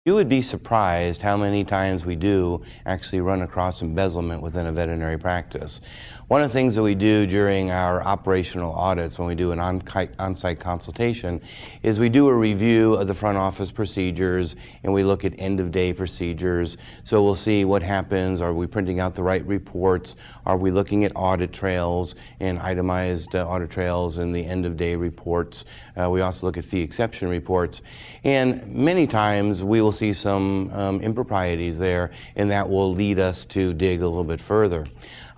You would be surprised how many times we do actually run across embezzlement within a veterinary practice. One of the things that we do during our operational audits when we do an on-site consultation is we do a review of the front office procedures and we look at end-of-day procedures. So we'll see what happens. Are we printing out the right reports? Are we looking at audit trails and itemized audit trails and the end-of-day reports? We also look at fee exception reports. And many times we will see some improprieties there, and that will lead us to dig a little bit further.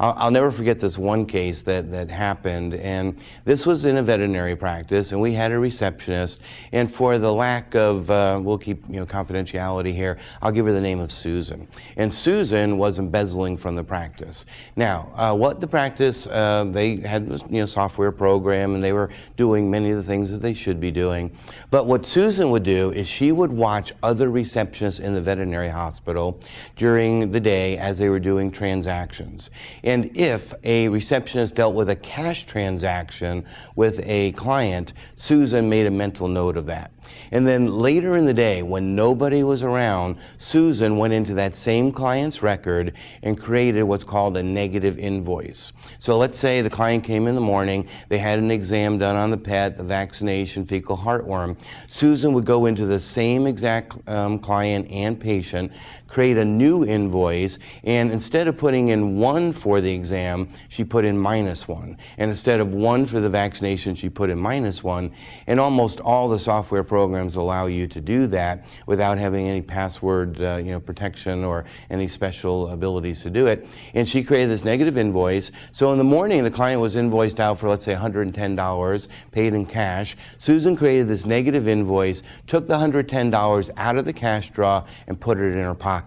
I'll never forget this one case that happened, and this was in a veterinary practice, and we had a receptionist, and for the lack of, we'll keep confidentiality here, I'll give her the name of Susan. And Susan was embezzling from the practice. Now, what the practice, they had software program, and they were doing many of the things that they should be doing. But what Susan would do is she would watch other receptionists in the veterinary hospital during the day as they were doing transactions. And if a receptionist dealt with a cash transaction with a client, Susan made a mental note of that. And then later in the day, when nobody was around, Susan went into that same client's record and created what's called a negative invoice. So let's say the client came in the morning, they had an exam done on the pet, the vaccination, fecal heartworm. Susan would go into the same exact client and patient, create a new invoice, and instead of putting in 1 for the exam, she put in -1. And instead of 1 for the vaccination, she put in -1. And almost all the software programs allow you to do that without having any password protection or any special abilities to do it. And she created this negative invoice. So in the morning, the client was invoiced out for, let's say, $110, paid in cash. Susan created this negative invoice, took the $110 out of the cash drawer, and put it in her pocket.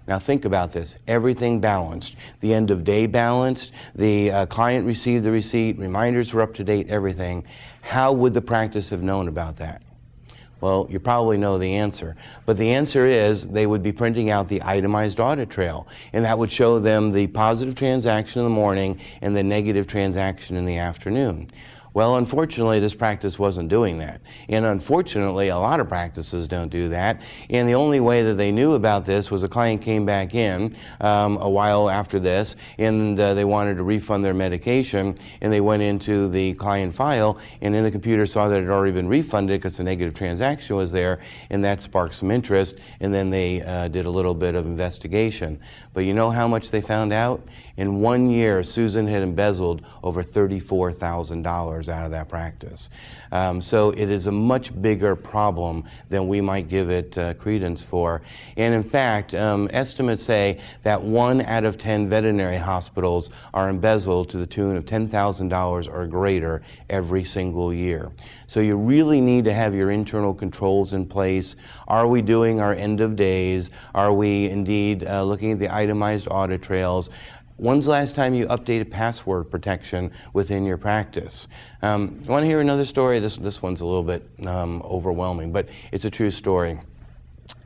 Now think about this, everything balanced. The end of day balanced, the client received the receipt, reminders were up to date, everything. How would the practice have known about that? Well, you probably know the answer. But the answer is they would be printing out the itemized audit trail, and that would show them the positive transaction in the morning and the negative transaction in the afternoon. Well, unfortunately, this practice wasn't doing that. And unfortunately, a lot of practices don't do that. And the only way that they knew about this was a client came back in a while after this, and they wanted to refund their medication, and they went into the client file, and in the computer saw that it had already been refunded because the negative transaction was there, and that sparked some interest, and then they did a little bit of investigation. But you know how much they found out? In 1 year, Susan had embezzled over $34,000 out of that practice. So it is a much bigger problem than we might give it credence for. And in fact, estimates say that 1 out of 10 veterinary hospitals are embezzled to the tune of $10,000 or greater every single year. So you really need to have your internal controls in place. Are we doing our end of days? Are we indeed looking at the itemized audit trails? When's the last time you updated password protection within your practice? Want to hear another story? This one's a little bit overwhelming, but it's a true story.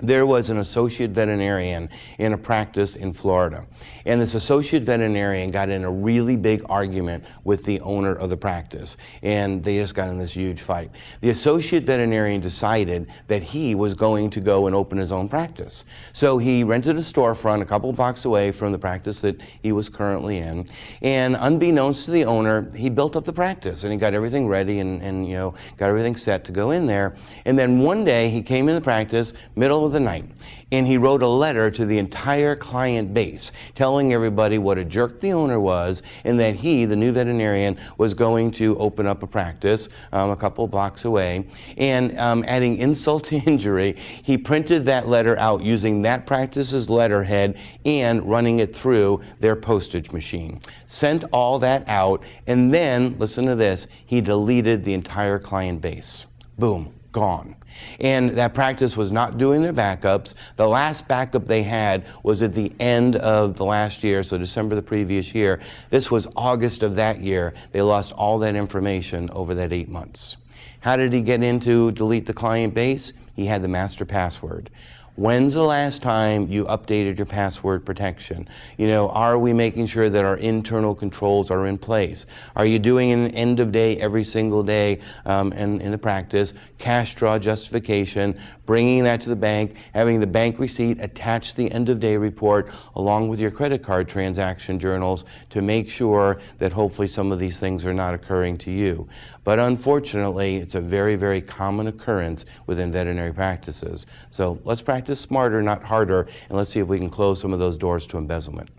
There was an associate veterinarian in a practice in Florida. And this associate veterinarian got in a really big argument with the owner of the practice. And they just got in this huge fight. The associate veterinarian decided that he was going to go and open his own practice. So he rented a storefront a couple blocks away from the practice that he was currently in. And unbeknownst to the owner, he built up the practice and he got everything ready and got everything set to go in there. And then one day he came in the practice, middle of the night, and he wrote a letter to the entire client base telling everybody what a jerk the owner was and that he, the new veterinarian, was going to open up a practice a couple blocks away. And adding insult to injury, he printed that letter out using that practice's letterhead and running it through their postage machine. Sent all that out, and then, listen to this, he deleted the entire client base. Boom, gone. And that practice was not doing their backups. The last backup they had was at the end of the last year, so December the previous year. This was August of that year. They lost all that information over that 8 months. How did he get in to delete the client base? He had the master password. When's the last time you updated your password protection? You know, are we making sure that our internal controls are in place? Are you doing an end of day every single day in the practice, cash draw justification, bringing that to the bank, having the bank receipt attach the end of day report along with your credit card transaction journals to make sure that hopefully some of these things are not occurring to you. But unfortunately, it's a very, very common occurrence within veterinary practices. So let's practice smarter, not harder, and let's see if we can close some of those doors to embezzlement.